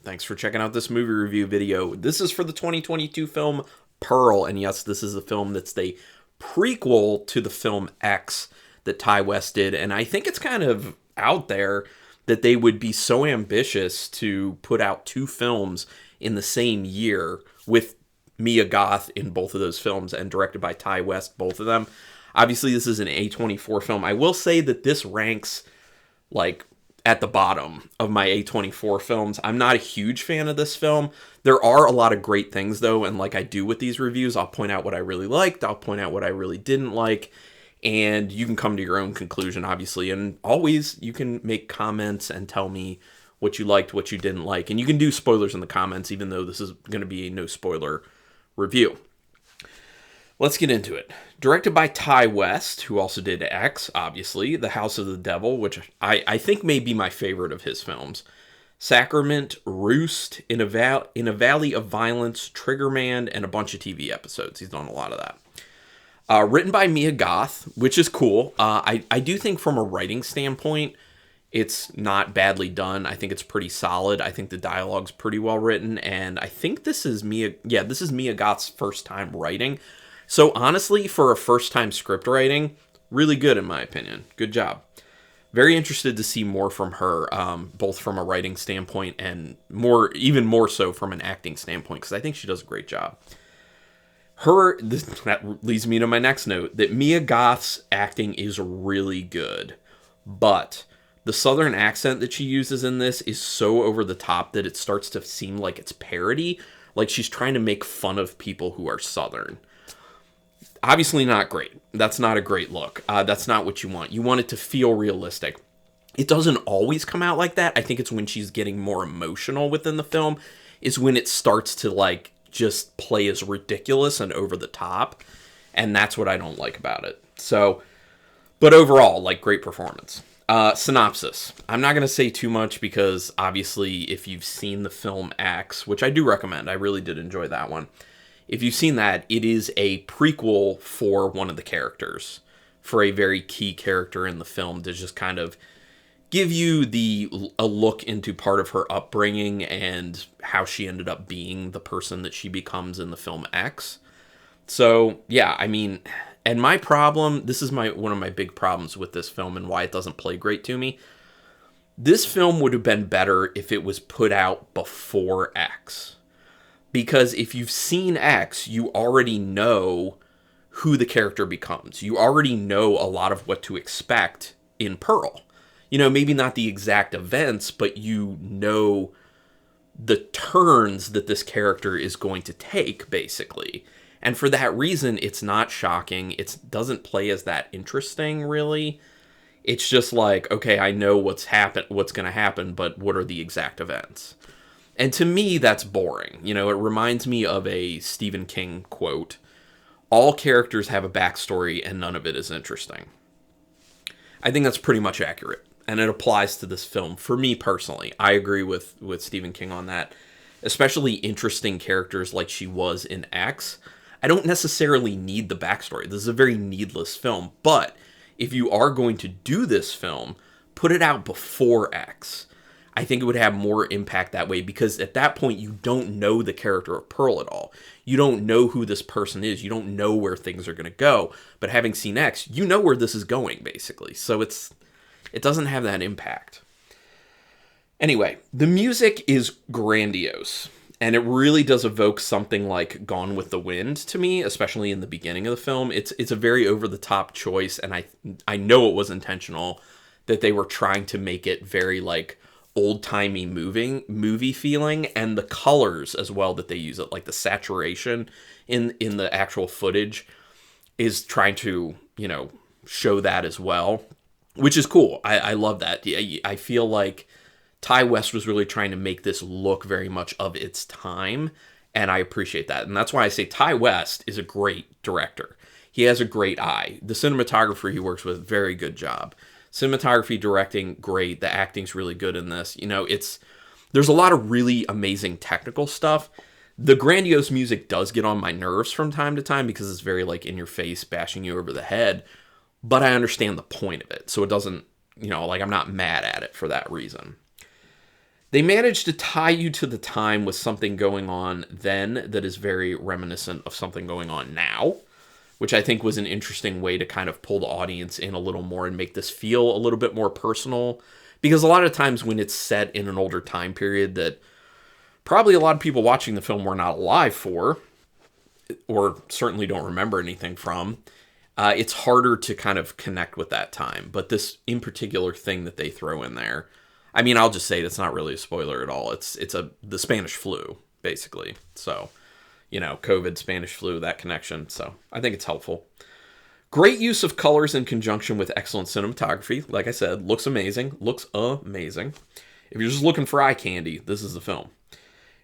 Thanks for checking out this movie review video. This is for the 2022 film Pearl, and yes, this is a film that's the prequel to the film X that Ty West did, and I think it's kind of out there that they would be so ambitious to put out two films in the same year with Mia Goth in both of those films and directed by Ty West, both of them. Obviously, this is an A24 film. I will say that this ranks like at the bottom of my A24 films. I'm not a huge fan of this film. There are a lot of great things, though, and like I do with these reviews, I'll point out what I really liked, I'll point out what I really didn't like, and you can come to your own conclusion, obviously. And always, you can make comments and tell me what you liked, what you didn't like, and you can do spoilers in the comments, even though this is going to be a no-spoiler review. Let's get into it. Directed by Ty West, who also did X, obviously, The House of the Devil, which I think may be my favorite of his films, Sacrament, Roost, In a Valley of Violence, Triggerman, and a bunch of TV episodes. He's done a lot of that. Written by Mia Goth, which is cool. I do think from a writing standpoint, it's not badly done. I think it's pretty solid. I think the dialogue's pretty well written, and I think this is Mia Goth's first time writing. So honestly, for a first-time script writing, really good in my opinion. Good job. Very interested to see more from her, both from a writing standpoint and even more so from an acting standpoint, because I think she does a great job. That leads me to my next note, that Mia Goth's acting is really good, but the southern accent that she uses in this is so over the top that it starts to seem like it's parody, like she's trying to make fun of people who are southern. Obviously not great. That's not a great look. That's not what you want. You want it to feel realistic. It doesn't always come out like that. I think it's when she's getting more emotional within the film is when it starts to like just play as ridiculous and over the top. And that's what I don't like about it. So, but overall, like, great performance. Synopsis. I'm not going to say too much because obviously if you've seen the film X, which I do recommend, I really did enjoy that one. If you've seen that, it is a prequel for one of the characters, for a very key character in the film to just kind of give you a look into part of her upbringing and how she ended up being the person that she becomes in the film X. So, yeah, I mean, and my problem, this is one of my big problems with this film and why it doesn't play great to me. This film would have been better if it was put out before X. Because if you've seen X, you already know who the character becomes. You already know a lot of what to expect in Pearl. You know, maybe not the exact events, but you know the turns that this character is going to take, basically. And for that reason, it's not shocking. It doesn't play as that interesting, really. It's just like, okay, I know what's going to happen, but what are the exact events? And to me, that's boring. You know, it reminds me of a Stephen King quote. All characters have a backstory and none of it is interesting. I think that's pretty much accurate. And it applies to this film. For me personally, I agree with Stephen King on that. Especially interesting characters like she was in X. I don't necessarily need the backstory. This is a very needless film. But if you are going to do this film, put it out before X. I think it would have more impact that way because at that point you don't know the character of Pearl at all. You don't know who this person is. You don't know where things are going to go. But having seen X, you know where this is going, basically. So it doesn't have that impact. Anyway, the music is grandiose. And it really does evoke something like Gone with the Wind to me, especially in the beginning of the film. It's a very over-the-top choice, and I know it was intentional that they were trying to make it very like old-timey movie feeling, and the colors as well that they use it, like the saturation in the actual footage is trying to, you know, show that as well, which is cool. I love that. I feel like Ty West was really trying to make this look very much of its time, and I appreciate that. And that's why I say Ty West is a great director. He has a great eye. The cinematographer he works with, very good job. Cinematography, directing, great. The acting's really good in this. You know, there's a lot of really amazing technical stuff. The grandiose music does get on my nerves from time to time because it's very like in your face, bashing you over the head. But I understand the point of it. So it doesn't, you know, like I'm not mad at it for that reason. They managed to tie you to the time with something going on then that is very reminiscent of something going on now, which I think was an interesting way to kind of pull the audience in a little more and make this feel a little bit more personal. Because a lot of times when it's set in an older time period that probably a lot of people watching the film were not alive for, or certainly don't remember anything from, it's harder to kind of connect with that time. But this in particular thing that they throw in there, I mean, I'll just say it's not really a spoiler at all. It's the Spanish flu, basically. So, COVID, Spanish flu, that connection. So I think it's helpful. Great use of colors in conjunction with excellent cinematography. Like I said, looks amazing. Looks amazing. If you're just looking for eye candy, this is the film.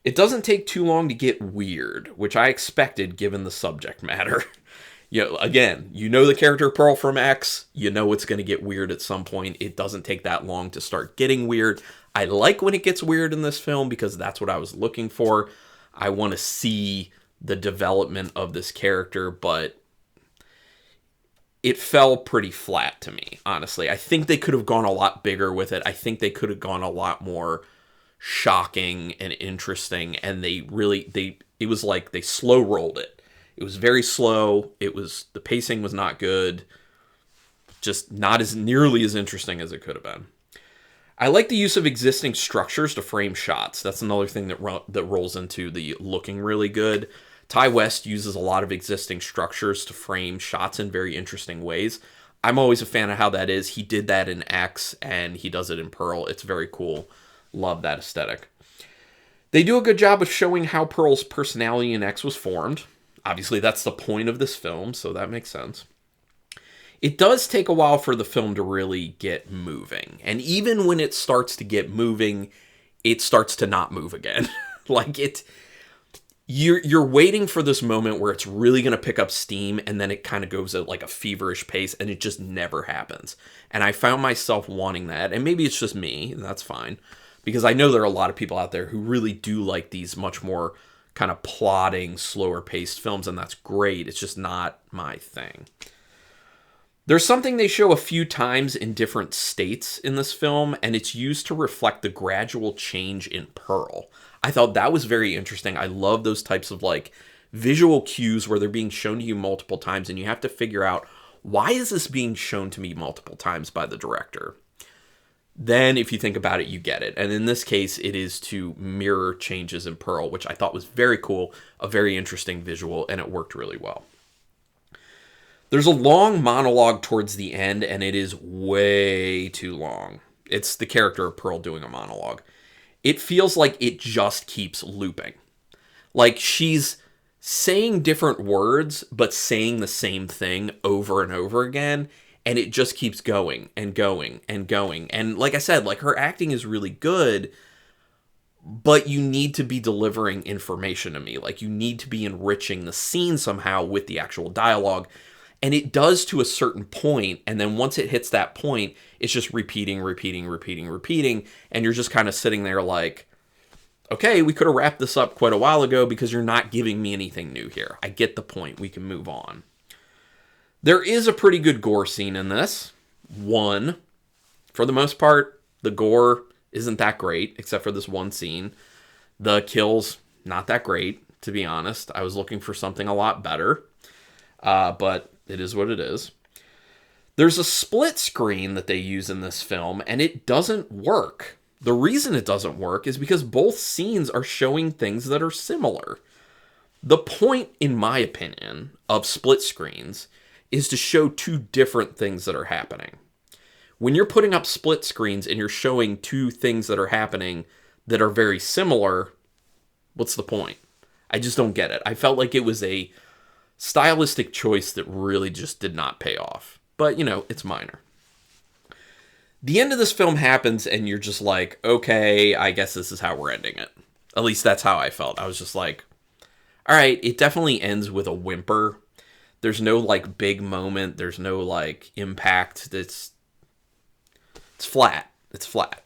It doesn't take too long to get weird, which I expected given the subject matter. Again, the character Pearl from X, it's going to get weird at some point. It doesn't take that long to start getting weird. I like when it gets weird in this film because that's what I was looking for. I want to see the development of this character, but it fell pretty flat to me, honestly. I think they could have gone a lot bigger with it. I think they could have gone a lot more shocking and interesting, and it was like they slow rolled it. It was very slow. The pacing was not good. Just not as nearly as interesting as it could have been. I like the use of existing structures to frame shots. That's another thing that rolls into the looking really good. Ty West uses a lot of existing structures to frame shots in very interesting ways. I'm always a fan of how that is. He did that in X, and he does it in Pearl. It's very cool. Love that aesthetic. They do a good job of showing how Pearl's personality in X was formed. Obviously, that's the point of this film, so that makes sense. It does take a while for the film to really get moving. And even when it starts to get moving, it starts to not move again. You're waiting for this moment where it's really going to pick up steam, and then it kind of goes at like a feverish pace, and it just never happens. And I found myself wanting that, and maybe it's just me, and that's fine, because I know there are a lot of people out there who really do like these much more kind of plodding, slower paced films, and that's great. It's just not my thing. There's something they show a few times in different states in this film, and it's used to reflect the gradual change in Pearl. I thought that was very interesting. I love those types of visual cues where they're being shown to you multiple times, and you have to figure out, why is this being shown to me multiple times by the director? Then if you think about it, you get it. And in this case, it is to mirror changes in Pearl, which I thought was very cool, a very interesting visual, and it worked really well. There's a long monologue towards the end, and it is way too long. It's the character of Pearl doing a monologue. It feels like it just keeps looping. Like she's saying different words, but saying the same thing over and over again, and it just keeps going and going and going. And like I said, her acting is really good, but you need to be delivering information to me. You need to be enriching the scene somehow with the actual dialogue. And it does to a certain point, and then once it hits that point, it's just repeating, and you're just kind of sitting there okay, we could have wrapped this up quite a while ago because you're not giving me anything new here. I get the point. We can move on. There is a pretty good gore scene in this. One, for the most part, the gore isn't that great, except for this one scene. The kills, not that great, to be honest. I was looking for something a lot better, but it is what it is. There's a split screen that they use in this film, and it doesn't work. The reason it doesn't work is because both scenes are showing things that are similar. The point, in my opinion, of split screens is to show two different things that are happening. When you're putting up split screens and you're showing two things that are happening that are very similar, what's the point? I just don't get it. I felt like it was a stylistic choice that really just did not pay off. But, it's minor. The end of this film happens and you're just okay, I guess this is how we're ending it. At least that's how I felt. I was just all right, it definitely ends with a whimper. There's no big moment. There's no impact. It's flat. It's flat.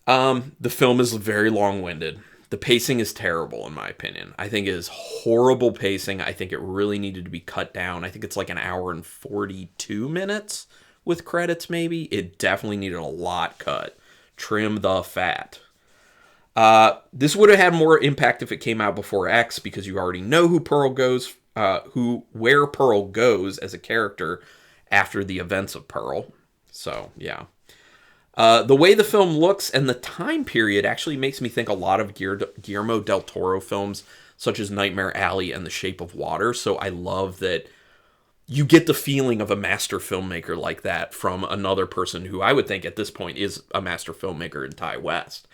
The film is very long-winded. The pacing is terrible, in my opinion. I think it is horrible pacing. I think it really needed to be cut down. I think it's an hour and 42 minutes with credits, maybe. It definitely needed a lot cut. trim the fat. This would have had more impact if it came out before X, because you already know who Pearl goes, where Pearl goes as a character after the events of Pearl. So, yeah. The way the film looks and the time period actually makes me think a lot of Guillermo del Toro films, such as Nightmare Alley and The Shape of Water. So I love that you get the feeling of a master filmmaker like that from another person who I would think at this point is a master filmmaker in Ty West.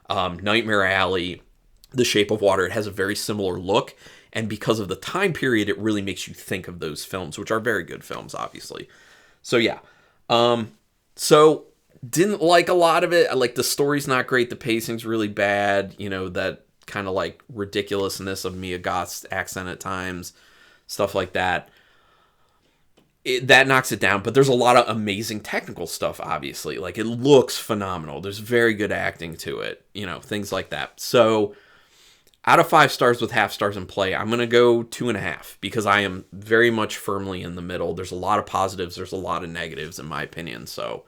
Nightmare Alley, The Shape of Water, it has a very similar look. And because of the time period, it really makes you think of those films, which are very good films, obviously. So, yeah. So, didn't like a lot of it. Like, the story's not great. The pacing's really bad. You know, that kind of, like, ridiculousness of Mia Goth's accent at times. Stuff like that. That knocks it down. But there's a lot of amazing technical stuff, obviously. Like, it looks phenomenal. There's very good acting to it. You know, things like that. So, out of 5 stars with half stars in play, I'm going to go 2.5 because I am very much firmly in the middle. There's a lot of positives. There's a lot of negatives, in my opinion. So,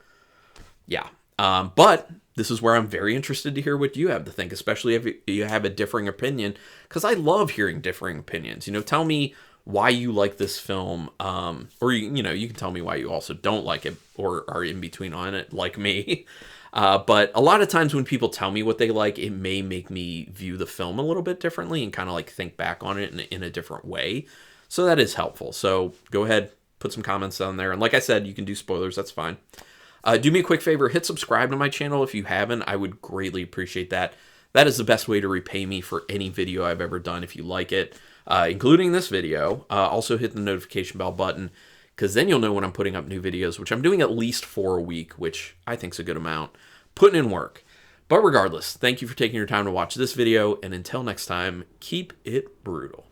yeah. But this is where I'm very interested to hear what you have to think, especially if you have a differing opinion, because I love hearing differing opinions. You know, tell me why you like this film, or, you know, you can tell me why you also don't like it or are in between on it, like me. But a lot of times when people tell me what they like, it may make me view the film a little bit differently and kind of like think back on it in a different way. So that is helpful. So go ahead, put some comments down there. And like I said, you can do spoilers. That's fine. Do me a quick favor. Hit subscribe to my channel if you haven't. I would greatly appreciate that. That is the best way to repay me for any video I've ever done if you like it, including this video. Also hit the notification bell button, because then you'll know when I'm putting up new videos, which I'm doing at least 4 a week, which I think is a good amount. Putting in work. But regardless, thank you for taking your time to watch this video, and until next time, keep it brutal.